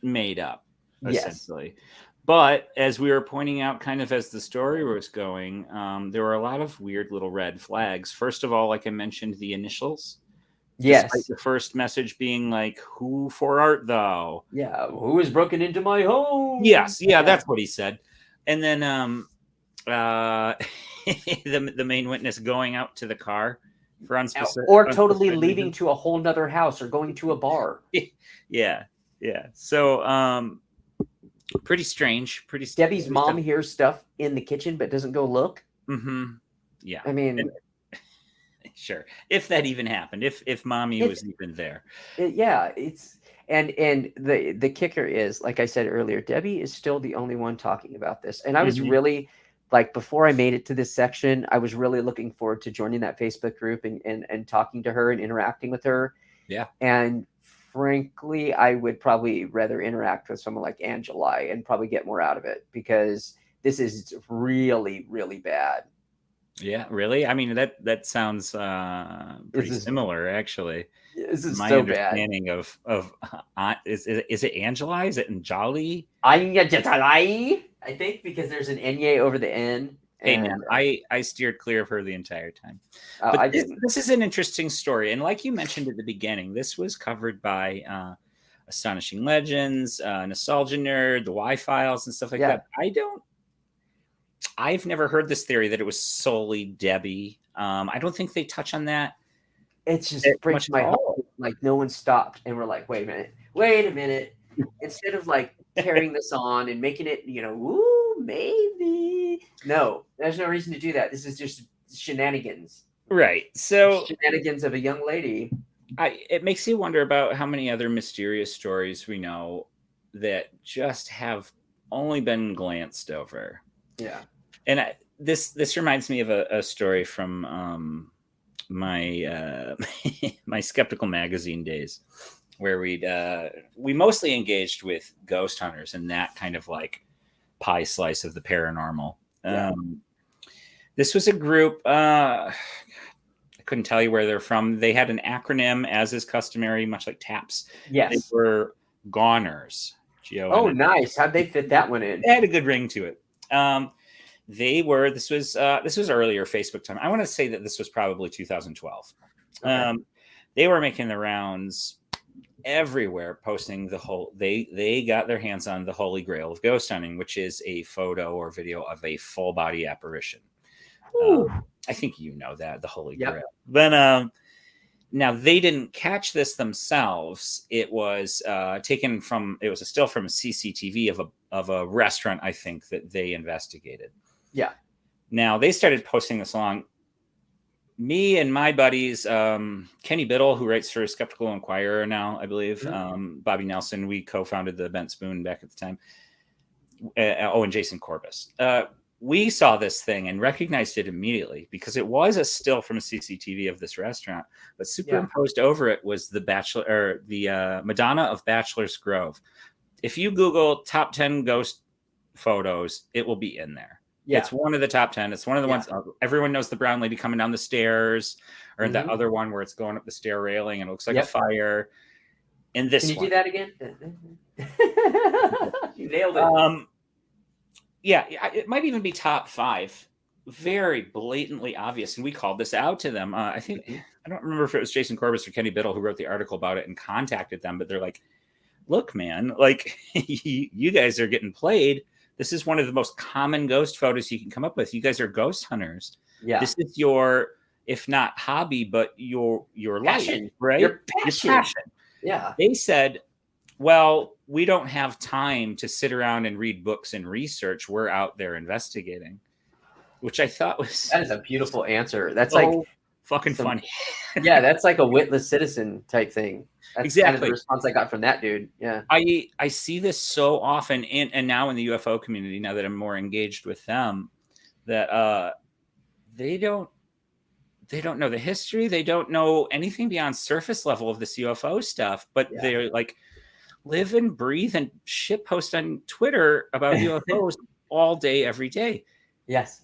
made up, essentially. Yes. But as we were pointing out, kind of as the story was going, there were a lot of weird little red flags. First of all, like I mentioned, the initials. Yes. Despite the first message being like, "Who for art thou?" Yeah. Who has broken into my home? Yes. Yeah, that's what he said. And then the main witness going out to the car for unspecific, or totally leaving to a whole nother house or going to a bar. Yeah. So pretty strange. Debbie's mom hears stuff in the kitchen but doesn't go look. Yeah. I mean, sure. If that even happened, if mommy was even there. It's and the kicker is, like I said earlier, Debbie is still the only one talking about this. And I was really, like, before I made it to this section, I was really looking forward to joining that Facebook group and talking to her and interacting with her. Yeah. And frankly, I would probably rather interact with someone like Angela and probably get more out of it, because this is really, really bad. Yeah, really? I mean, that sounds pretty similar, actually. This is my so understanding bad. of is it Angela? Is it Anjali? I think, because there's an Enye over the N. Hey man, I steered clear of her the entire time. But this is an interesting story, and like you mentioned at the beginning, this was covered by Astonishing Legends, Nostalgia Nerd, the Y-Files, and stuff like that. I've never heard this theory that it was solely Debbie. I don't think they touch on that. It's just breaks my heart. Like, no one stopped and we're like, wait a minute. Instead of like carrying this on and making it, ooh, maybe. No, there's no reason to do that. This is just shenanigans. Right. So Shenanigans of a young lady. It makes you wonder about how many other mysterious stories we know that just have only been glanced over. Yeah. And this reminds me of a story from my my skeptical magazine days, where we mostly engaged with ghost hunters and that kind of like pie slice of the paranormal. Yeah. This was a group. I couldn't tell you where they're from. They had an acronym, as is customary, much like TAPS. Yes. They were Goners. Oh, nice. How'd they fit that one in? They had a good ring to it. They were. This was earlier Facebook time. I want to say that this was probably 2012. Okay. They were making the rounds everywhere, posting the whole. They got their hands on the holy grail of ghost hunting, which is a photo or video of a full body apparition. I think you know that, the holy grail. But now they didn't catch this themselves. It was taken from. It was a still from a CCTV of a restaurant, I think, that they investigated. Yeah. Now they started posting this along. Me and my buddies, Kenny Biddle, who writes for Skeptical Inquirer now, I believe, Bobby Nelson, we co-founded the Bent Spoon back at the time. And Jason Corbis. We saw this thing and recognized it immediately because it was a still from a CCTV of this restaurant, but superimposed over it was the Madonna of Bachelor's Grove. If you Google top 10 ghost photos, it will be in there. Yeah. It's one of the top 10. It's one of the ones everyone knows, the brown lady coming down the stairs, or that other one where it's going up the stair railing and it looks like a fire. And this Can you one. do that again? You nailed it. Yeah, it might even be top 5. Very blatantly obvious. And we called this out to them. I think, I don't remember if it was Jason Corbis or Kenny Biddle who wrote the article about it and contacted them, but they're like, look, man, like you guys are getting played. This is one of the most common ghost photos you can come up with. You guys are ghost hunters. Yeah. This is your, if not hobby, but your passion, life, right? Your passion. Yeah. They said, well, we don't have time to sit around and read books and research. We're out there investigating, which I thought was... That is a beautiful answer. That's fucking funny. Yeah, that's like a witless citizen type thing. That's exactly kind of the response I got from that dude. Yeah. I see this so often, and now in the UFO community, now that I'm more engaged with them, that they don't know the history. They don't know anything beyond surface level of this UFO stuff, but they're like... live and breathe and shit post on Twitter about UFOs all day, every day. Yes.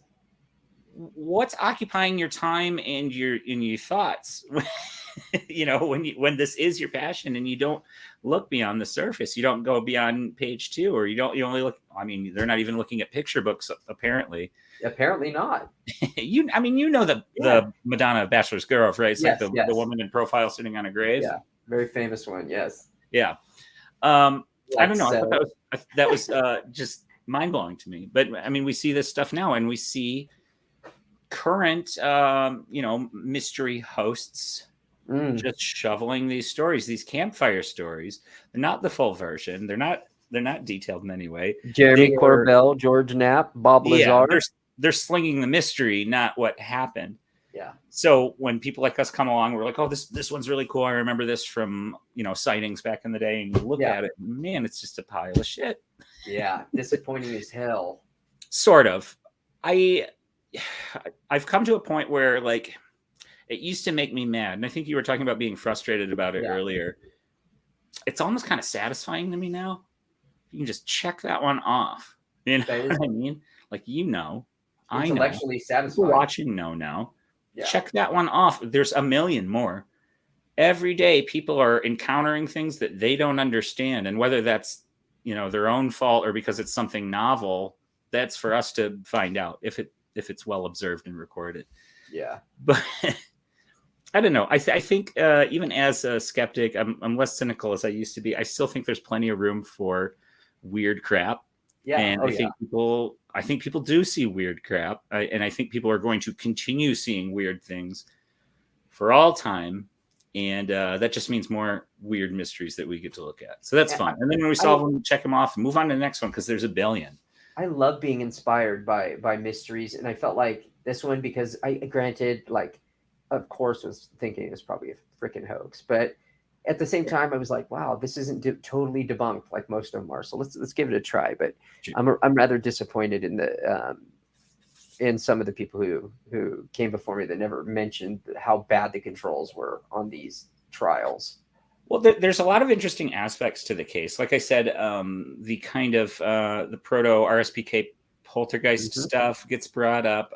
What's occupying your time and your thoughts? When this is your passion and you don't look beyond the surface, you don't go beyond page 2, or you only look. I mean, they're not even looking at picture books, apparently. Apparently not. The Madonna of Bachelor's Grove, right? It's like the woman in profile sitting on a grave. Yeah, very famous one. Yes. Yeah. I don't know. I thought that was just mind blowing to me. But I mean, we see this stuff now, and we see current, mystery hosts just shoveling these stories, these campfire stories. They're not the full version. They're not detailed in any way. Jeremy Corbell, George Knapp, Bob Lazar. They're slinging the mystery, not what happened. Yeah. So when people like us come along, we're like, oh, this one's really cool. I remember this from, sightings back in the day. And you look at it, man, it's just a pile of shit. Yeah. Disappointing as hell. Sort of. I've come to a point where, like, it used to make me mad. And I think you were talking about being frustrated about it earlier. It's almost kind of satisfying to me now. You can just check that one off. You know what I mean? Like, I know. Intellectually satisfying. People watching know now. Yeah. Check that one off. There's a million more. Every day, people are encountering things that they don't understand. And whether that's, their own fault or because it's something novel, that's for us to find out if it's well observed and recorded. Yeah. But I don't know. I think even as a skeptic, I'm less cynical as I used to be. I still think there's plenty of room for weird crap. Yeah. And I think people do see weird crap. And I think people are going to continue seeing weird things for all time. And that just means more weird mysteries that we get to look at. So that's fun. And then when we solve them, check them off, and move on to the next one because there's a billion. I love being inspired by mysteries, and I felt like this one because granted, like, of course, was thinking it was probably a freaking hoax, but at the same time, I was like, wow, this isn't totally debunked like most of them are. So let's give it a try. But I'm rather disappointed in the in some of the people who came before me that never mentioned how bad the controls were on these trials. Well, there's a lot of interesting aspects to the case. Like I said, the kind of the proto RSPK poltergeist stuff gets brought up.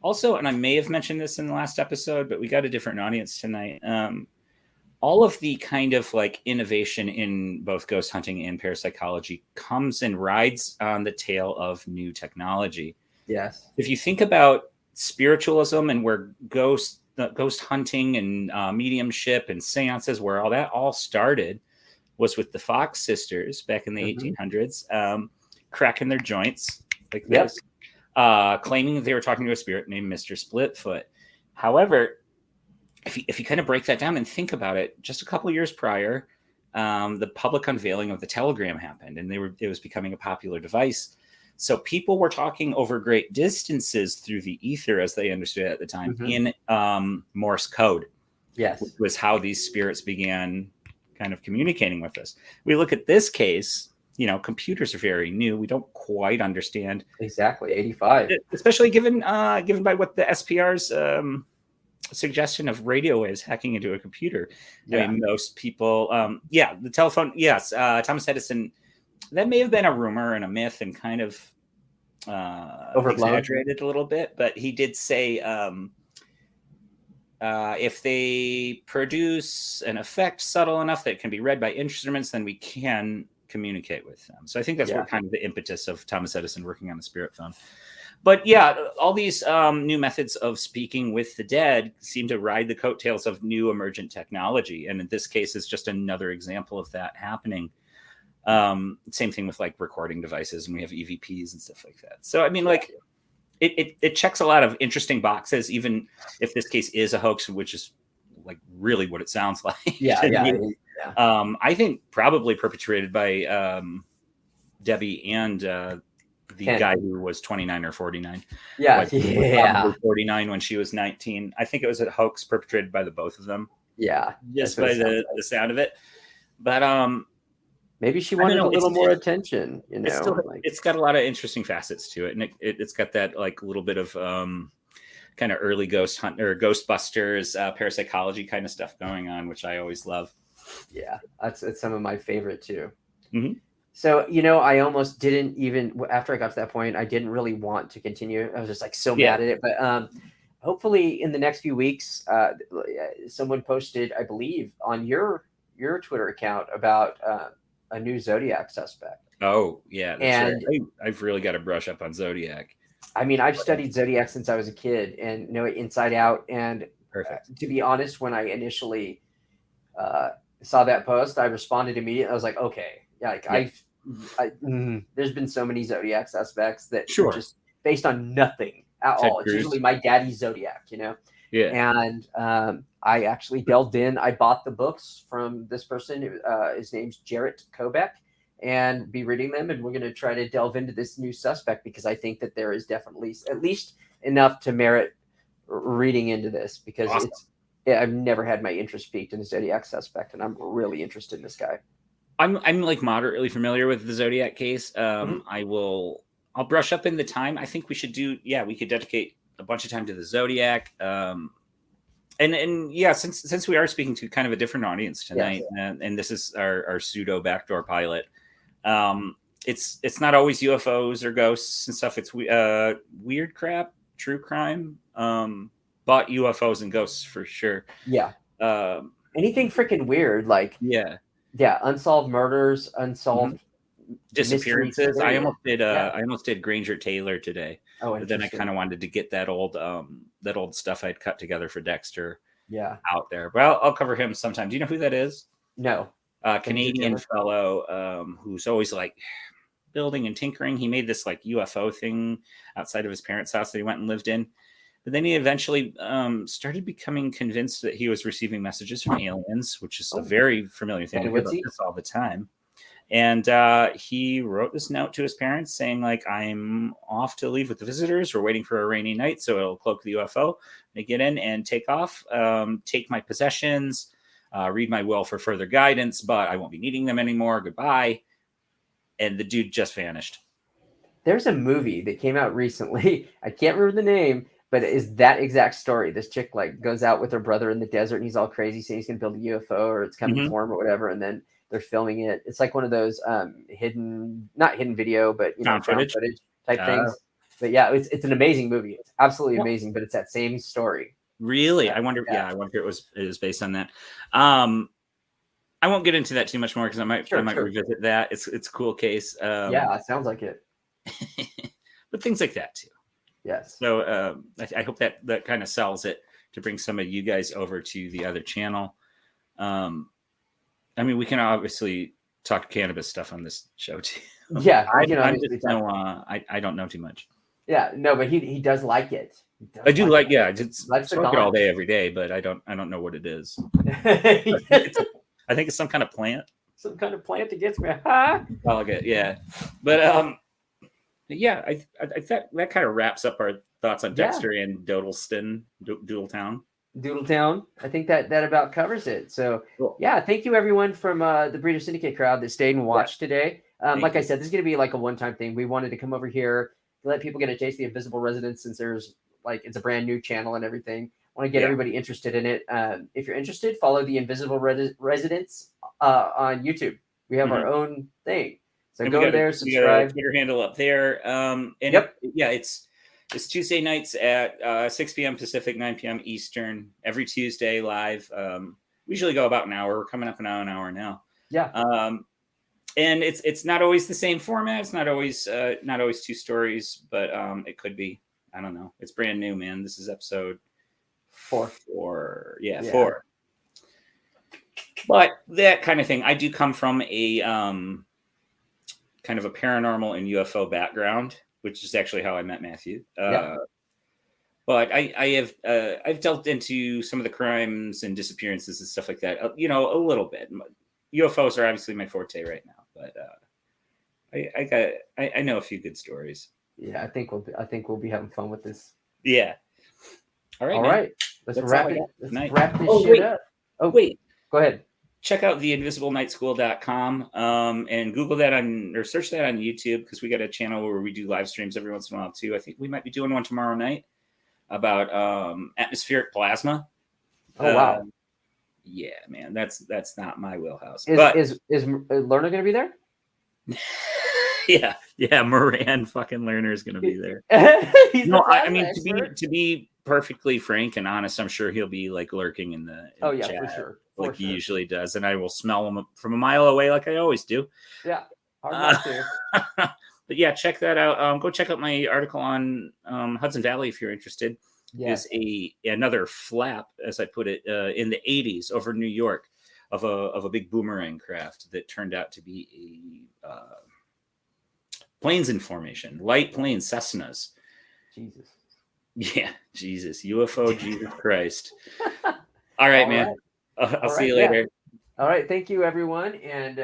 Also, and I may have mentioned this in the last episode, but we got a different audience tonight. All of the kind of like innovation in both ghost hunting and parapsychology comes and rides on the tail of new technology. Yes. If you think about spiritualism and where ghost hunting and mediumship and seances, where all that all started was with the Fox sisters back in the 1800s, cracking their joints like this, claiming they were talking to a spirit named Mr. Splitfoot. However, if you kind of break that down and think about it, just a couple of years prior, the public unveiling of the telegram happened, and it was becoming a popular device. So people were talking over great distances through the ether, as they understood it at the time, in Morse code. Yes, which was how these spirits began kind of communicating with us. We look at this case. Computers are very new. We don't quite understand exactly 85, especially given by what the SPR's suggestion of radio waves hacking into a computer. I mean, most people, the telephone. Yes, Thomas Edison. That may have been a rumor and a myth and kind of exaggerated a little bit, but he did say if they produce an effect subtle enough that it can be read by instruments, then we can communicate with them. So I think that's what kind of the impetus of Thomas Edison working on the spirit phone. But all these new methods of speaking with the dead seem to ride the coattails of new emergent technology. And in this case, is just another example of that happening. Same thing with like recording devices, and we have EVPs and stuff like that. So I mean, like it checks a lot of interesting boxes, even if this case is a hoax, which is like really what it sounds like. I think probably perpetrated by Debbie and the guy who was 29 or 49. Probably 49 when she was 19. I think it was a hoax perpetrated by the both of them. Just by the sound of it. But maybe she wanted a little more attention, it's got a lot of interesting facets to it, and it's got that like little bit of kind of early ghost hunt or Ghostbusters parapsychology kind of stuff going on, which I always love. It's some of my favorite too. So I almost didn't even, after I got to that point, I didn't really want to continue. I was just like so mad at it. But hopefully in the next few weeks, someone posted, I believe, on your Twitter account about a new Zodiac suspect. Oh, yeah. That's right. I've really got to brush up on Zodiac. I mean, I've studied Zodiac since I was a kid and know it inside out. And to be honest, when I initially saw that post, I responded immediately. I was like, okay, there's been so many Zodiac suspects that just based on nothing at all. It's usually my daddy's Zodiac, And I actually delved in. I bought the books from this person. His name's Jarrett Kobeck, and be reading them. And we're going to try to delve into this new suspect because I think that there is definitely at least enough to merit reading into this because I've never had my interest piqued in a Zodiac suspect, and I'm really interested in this guy. I'm like moderately familiar with the Zodiac case. I'll brush up in the time. I think we should we could dedicate a bunch of time to the Zodiac. Since we are speaking to kind of a different audience tonight, and this is our pseudo backdoor pilot, it's not always UFOs or ghosts and stuff. It's weird crap, true crime, but UFOs and ghosts for sure. Anything freaking weird, like unsolved murders, unsolved disappearances. I almost did Granger Taylor today. But then I kind of wanted to get that old stuff I'd cut together for Dexter out there. Well, I'll cover him sometime. Do you know who that is? No. Canadian fellow who's always like building and tinkering. He made this like UFO thing outside of his parents' house that he went and lived in. But then he eventually started becoming convinced that he was receiving messages from aliens, which is a very familiar thing. We hear about this all the time. And he wrote this note to his parents saying, like, I'm off to leave with the visitors. We're waiting for a rainy night, so it'll cloak the UFO. They get in and take off, take my possessions, read my will for further guidance, but I won't be needing them anymore. Goodbye. And the dude just vanished. There's a movie that came out recently. I can't remember the name, but it is that exact story. This chick like goes out with her brother in the desert and he's all crazy saying he's going to build a UFO or it's coming for him or whatever. And then they're filming it. It's like one of those not hidden video, but found footage type things. But yeah, it's an amazing movie. It's absolutely amazing, but it's that same story. Really? I wonder. Yeah, I wonder if it was based on that. I won't get into that too much more because I might revisit that. It's a cool case. Yeah, it sounds like it. But things like that too. Yes. So I hope that kind of sells it to bring some of you guys over to the other channel. I mean, we can obviously talk cannabis stuff on this show too. Yeah, I don't know too much. Yeah, no, but he does like it. I do like I smoke it all day, every day, but I don't know what it is. I think it's some kind of plant. Some kind of plant that gets me. Yeah. But yeah, I thought that kind of wraps up our thoughts on Dexter and Dodleston, Doodletown. I think that about covers it. So cool. Yeah, thank you everyone from the Breeder Syndicate crowd that stayed and watched today. Like I said, this is going to be like a one-time thing. We wanted to come over here, let people get a taste of the Invisible Residence since there's it's a brand new channel and everything. I want to get everybody interested in it. If you're interested, follow the Invisible Residence on YouTube. We have our own thing. So go there, subscribe. Twitter handle up there. It's Tuesday nights at 6 p.m. Pacific, 9 p.m. Eastern, every Tuesday live. We usually go about an hour. We're coming up an hour now. Yeah. And it's not always the same format. It's not always two stories, but it could be. I don't know. It's brand new, man. This is episode 4. 4. Yeah, 4. But that kind of thing. I do come from a kind of a paranormal and UFO background, which is actually how I met Matthew. But I've delved into some of the crimes and disappearances and stuff like that. A little bit. UFOs are obviously my forte right now, but I know a few good stories. Yeah, I think we'll be having fun with this. Yeah. All right. Let's wrap it. Let's wrap this shit up. Oh wait, go ahead. Check out theinvisiblenightschool.com and Google that or search that on YouTube because we got a channel where we do live streams every once in a while too. I think we might be doing one tomorrow night about atmospheric plasma. Oh wow. Yeah, man, that's not my wheelhouse. Is Lerner gonna be there? Yeah, Moran fucking Lerner is gonna be there. I mean to be perfectly frank and honest, I'm sure he'll be like lurking in the chat, for sure. He usually does, and I will smell him from a mile away like I always do. Yeah, hard not to. But yeah, check that out. Go check out my article on Hudson Valley if you're interested. Is another flap, as I put it, in the 80s over New York of a big boomerang craft that turned out to be a planes in formation, light planes, Cessnas. Jesus. Yeah, Jesus, UFO, Jesus Christ. All right, man. I'll see you later. All right, thank you everyone, and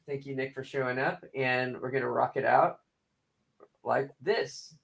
thank you Nick for showing up. And we're gonna rock it out like this.